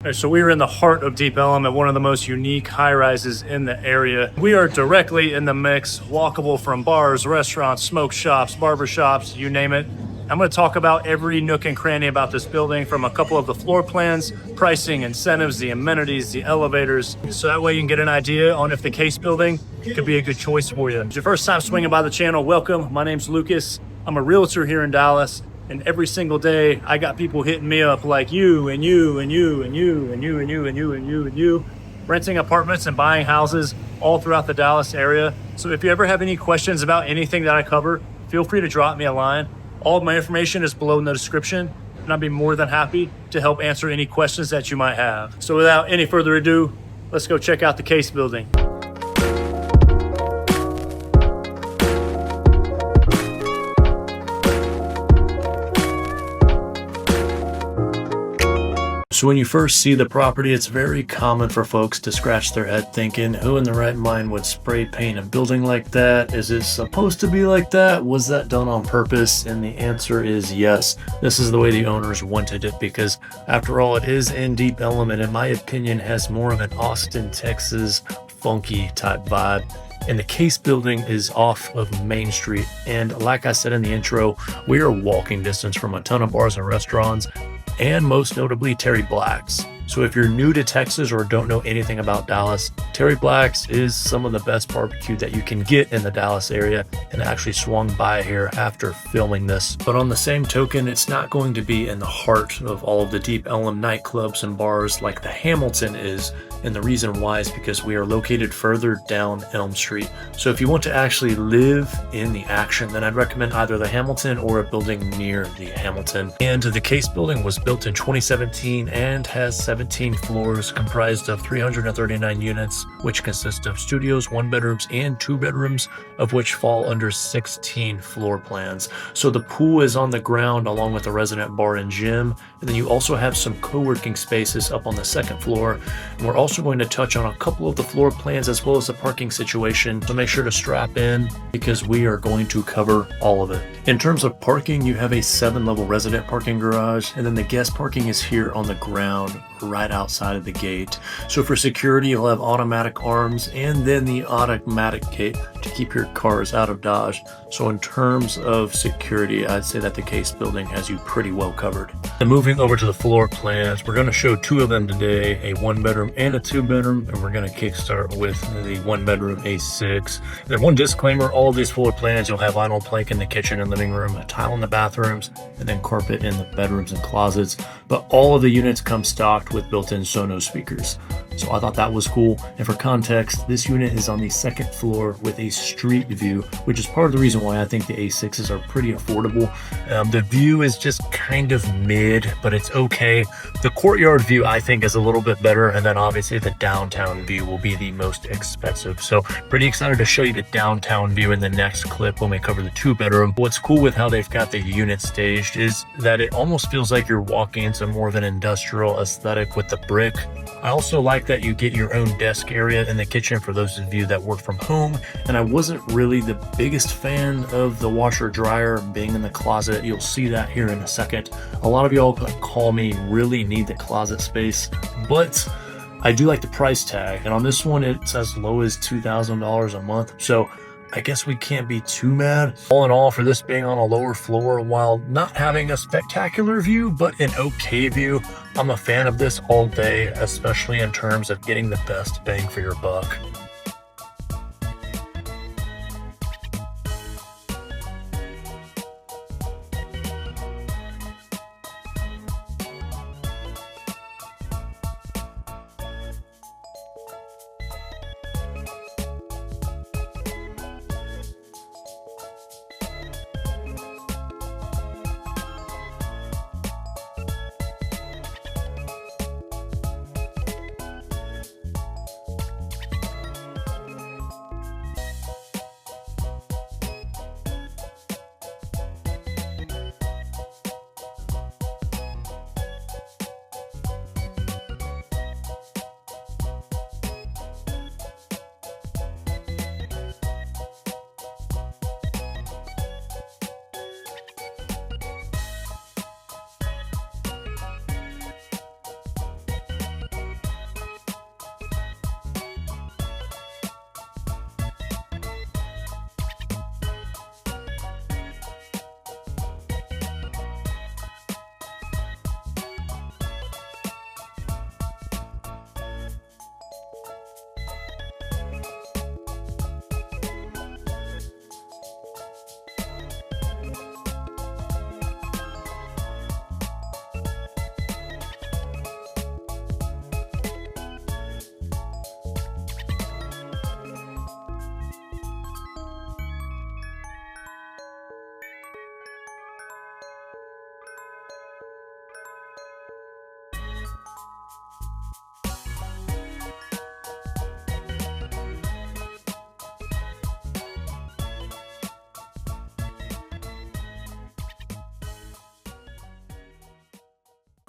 All right, so we are in the heart of Deep Ellum at one of the most unique high-rises in the area. We are directly in the mix, walkable from bars, restaurants, smoke shops, barber shops, you name it. I'm going to talk about every nook and cranny about this building, from a couple of the floor plans, pricing, incentives, the amenities, the elevators, so that way you can get an idea on if the case building could be a good choice for you. If it's your first time swinging by the channel, welcome. My name's Lucas. I'm a realtor here in Dallas. And every single day, I got people hitting me up like you and you and you and you and you and you and you and you and you, renting apartments and buying houses all throughout the Dallas area. So if you ever have any questions about anything that I cover, feel free to drop me a line. All of my information is below in the description, and I'd be more than happy to help answer any questions that you might have. So without any further ado, let's go check out the case building. So when you first see the property, it's very common for folks to scratch their head thinking, who in the right mind would spray paint a building like that? Is it supposed to be like that? Was that done on purpose? And the answer is yes. This is the way the owners wanted it, because after all, it is in Deep Ellum, and in my opinion has more of an Austin, Texas funky type vibe. And the case building is off of Main Street. And like I said in the intro, we are walking distance from a ton of bars and restaurants, and most notably Terry Black's. So if you're new to Texas or don't know anything about Dallas, Terry Black's is some of the best barbecue that you can get in the Dallas area, and I actually swung by here after filming this. But on the same token, it's not going to be in the heart of all of the Deep Ellum nightclubs and bars like the Hamilton is. And the reason why is because we are located further down Elm Street. So if you want to actually live in the action, then I'd recommend either the Hamilton or a building near the Hamilton. And the case building was built in 2017 and has 17 floors comprised of 339 units, which consist of studios, 1 bedrooms, and 2 bedrooms, of which fall under 16 floor plans. So the pool is on the ground along with a resident bar and gym. And then you also have some co-working spaces up on the 2nd floor. And we're also going to touch on a couple of the floor plans as well as the parking situation, so make sure to strap in because we are going to cover all of it. In terms of parking, you have a 7-level resident parking garage, and then the guest parking is here on the ground right outside of the gate. So for security, you'll have automatic arms and then the automatic gate to keep your cars out of Dodge. So in terms of security, I'd say that the case building has you pretty well covered. And moving over to the floor plans, we're going to show 2 of them today, a 1-bedroom and a 2-bedroom, and we're going to kickstart with the 1-bedroom A6. Then one disclaimer, all of these floor plans, you'll have vinyl plank in the kitchen and living room, a tile in the bathrooms, and then carpet in the bedrooms and closets. But all of the units come stocked with built-in Sonos speakers. So I thought that was cool. And for context, this unit is on the 2nd floor with a street view, which is part of the reason why I think the A6s are pretty affordable. The view is just kind of mid, but it's okay. The courtyard view I think is a little bit better, and then obviously the downtown view will be the most expensive. So pretty excited to show you the downtown view in the next clip when we cover the 2-bedroom. What's cool with how they've got the unit staged is that it almost feels like you're walking into more of an industrial aesthetic with the brick. I also like that you get your own desk area in the kitchen for those of you that work from home. And I wasn't really the biggest fan of the washer dryer being in the closet. You'll see that here in a second. A lot of y'all call me really need the closet space, but I do like the price tag. And on this one, it's as low as $2,000 a month. So I guess we can't be too mad. All in all, for this being on a lower floor, while not having a spectacular view, but an okay view, I'm a fan of this all day, especially in terms of getting the best bang for your buck.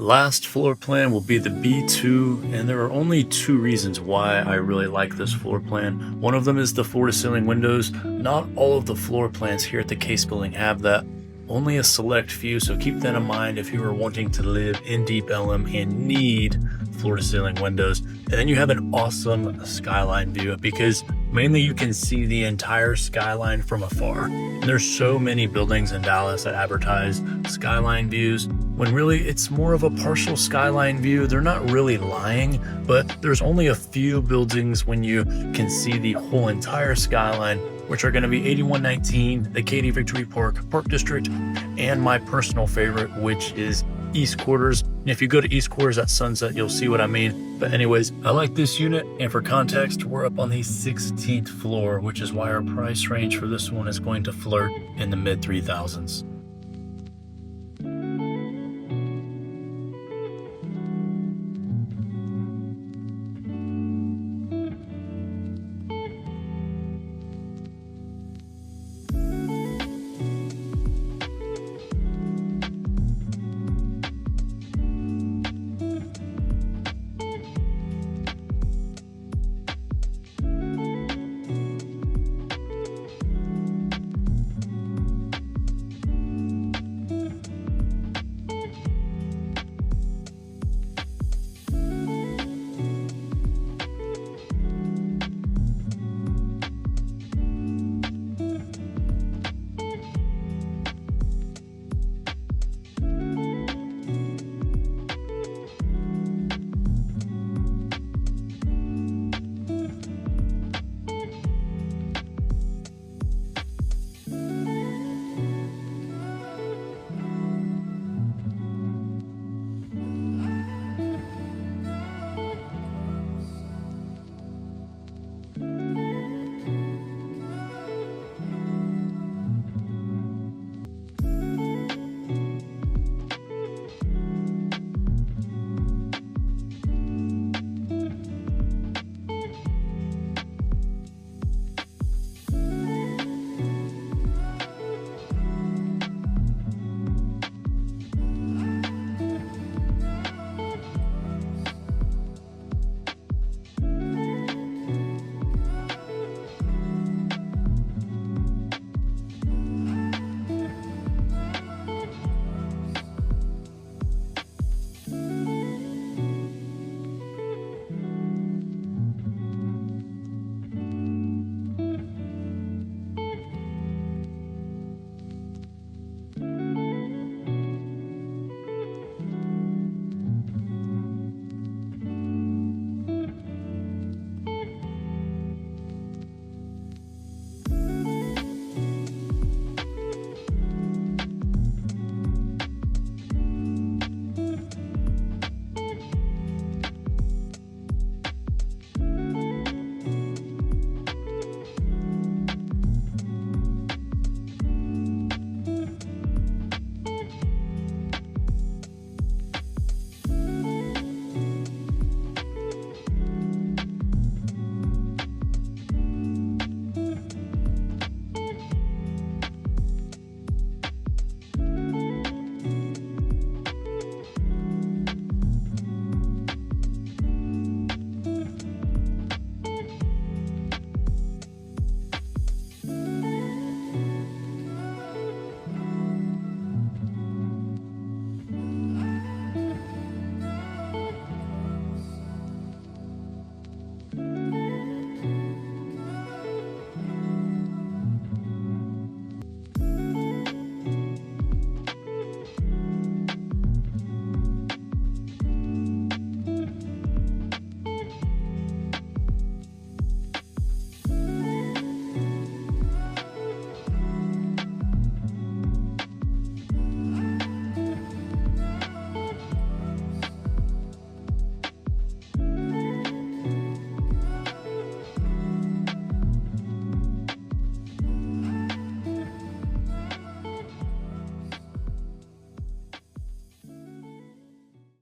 Last floor plan will be the B2, and there are only two reasons why I really like this floor plan. One of them is the floor-to-ceiling windows. Not all of the floor plans here at the Case Building have that. Only a select few, so keep that in mind if you are wanting to live in Deep Ellum and need floor-to-ceiling windows. And then you have an awesome skyline view, because mainly you can see the entire skyline from afar. And there's so many buildings in Dallas that advertise skyline views, when really it's more of a partial skyline view. They're not really lying, but there's only a few buildings when you can see the whole entire skyline, which are going to be 8119, the Katy Victory Park District, and my personal favorite, which is East Quarters. And if you go to East Quarters at sunset, you'll see what I mean. But anyways, I like this unit, and for context, we're up on the 16th floor, which is why our price range for this one is going to flirt in the mid 3000s.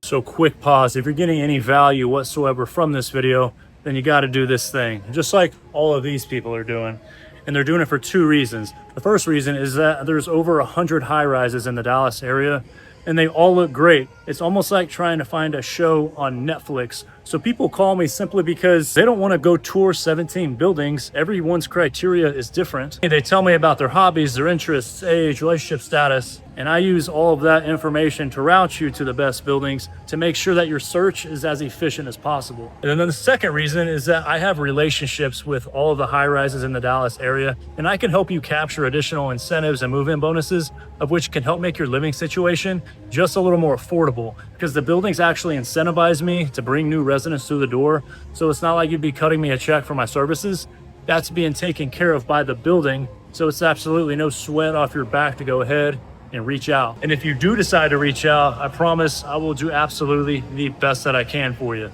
So quick pause. If you're getting any value whatsoever from this video, then you got to do this thing, just like all of these people are doing. And they're doing it for two reasons. The first reason is that there's over 100 high rises in the Dallas area, and they all look great. It's almost like trying to find a show on Netflix. So people call me simply because they don't want to go tour 17 buildings. Everyone's criteria is different. They tell me about their hobbies, their interests, age, relationship status, and I use all of that information to route you to the best buildings to make sure that your search is as efficient as possible. And then the second reason is that I have relationships with all of the high rises in the Dallas area, and I can help you capture additional incentives and move-in bonuses, of which can help make your living situation just a little more affordable, because the buildings actually incentivize me to bring new residents through the door. So it's not like you'd be cutting me a check for my services. That's being taken care of by the building. So it's absolutely no sweat off your back to go ahead and reach out. And if you do decide to reach out, I promise I will do absolutely the best that I can for you.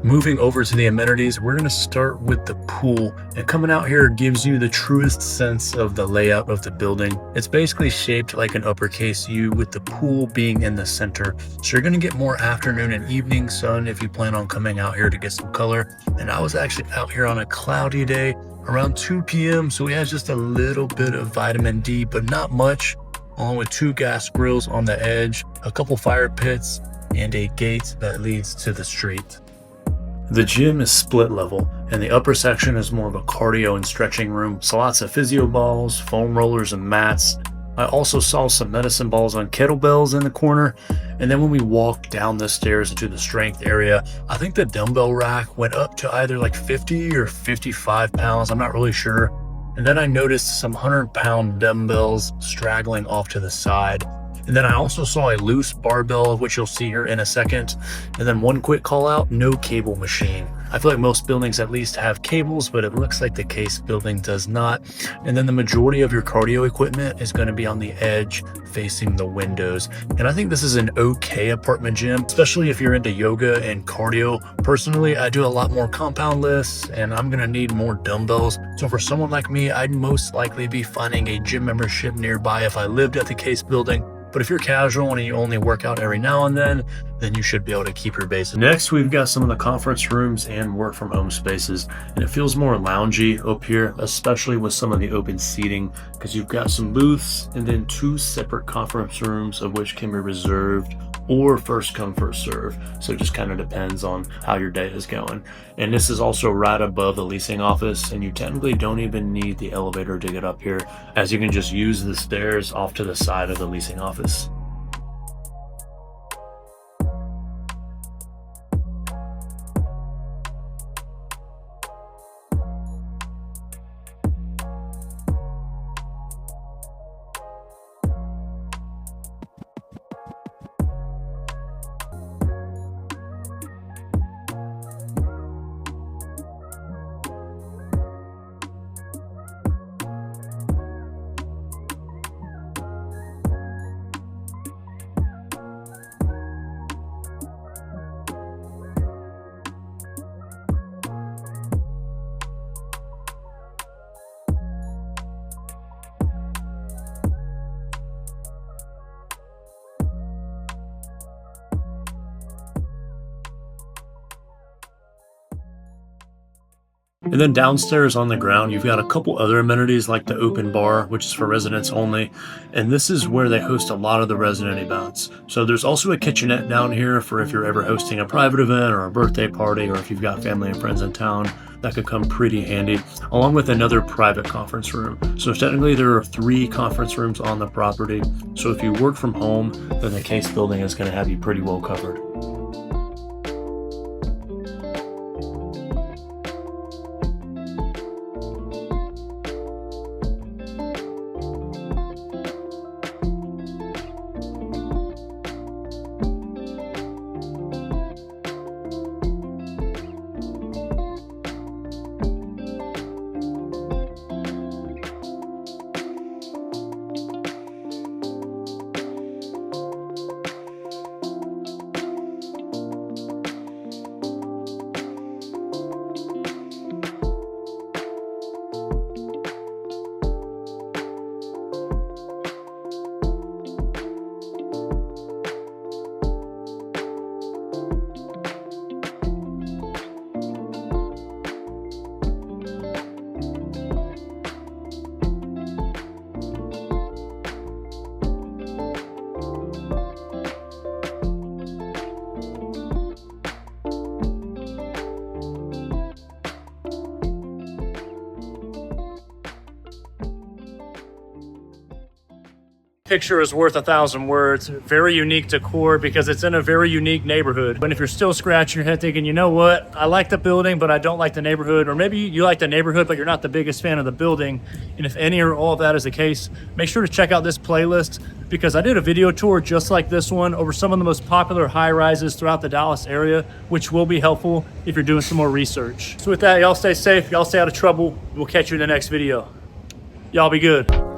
Moving over to the amenities, we're going to start with the pool. And coming out here gives you the truest sense of the layout of the building. It's basically shaped like an uppercase U, with the pool being in the center. So you're going to get more afternoon and evening sun if you plan on coming out here to get some color. And I was actually out here on a cloudy day around 2 p.m. So we had just a little bit of vitamin D, but not much, along with 2 gas grills on the edge, a couple fire pits, and a gate that leads to the street. The gym is split level, and the upper section is more of a cardio and stretching room, so lots of physio balls, foam rollers, and mats. I also saw some medicine balls on kettlebells in the corner. And then when we walked down the stairs into the strength area, I think the dumbbell rack went up to either like 50 or 55 pounds, I'm not really sure. And then I noticed some 100-pound dumbbells straggling off to the side. And then I also saw a loose barbell, which you'll see here in a second. And then one quick call out, no cable machine. I feel like most buildings at least have cables, but it looks like the Case building does not. And then the majority of your cardio equipment is going to be on the edge facing the windows. And I think this is an okay apartment gym, especially if you're into yoga and cardio. Personally, I do a lot more compound lifts, and I'm going to need more dumbbells. So for someone like me, I'd most likely be finding a gym membership nearby if I lived at the Case building. But if you're casual and you only work out every now and then you should be able to keep your base. Next, we've got some of the conference rooms and work from home spaces, and it feels more loungy up here, especially with some of the open seating, because you've got some booths and then 2 separate conference rooms, of which can be reserved or first come first serve. So it just kind of depends on how your day is going. And this is also right above the leasing office, and you technically don't even need the elevator to get up here, as you can just use the stairs off to the side of the leasing office. And then downstairs on the ground, you've got a couple other amenities like the open bar, which is for residents only. And this is where they host a lot of the resident events. So there's also a kitchenette down here for if you're ever hosting a private event or a birthday party, or if you've got family and friends in town. That could come pretty handy, along with another private conference room. So technically there are 3 conference rooms on the property. So if you work from home, then the Case building is going to have you pretty well covered. picture is worth 1,000 words. Very unique decor because it's in a very unique neighborhood. But if you're still scratching your head thinking, you know what, I like the building, but I don't like the neighborhood, or maybe you like the neighborhood, but you're not the biggest fan of the building, and if any or all of that is the case, make sure to check out this playlist because I did a video tour just like this one over some of the most popular high rises throughout the Dallas area, which will be helpful if you're doing some more research. So with that, y'all stay safe, y'all stay out of trouble. We'll catch you in the next video. Y'all be good.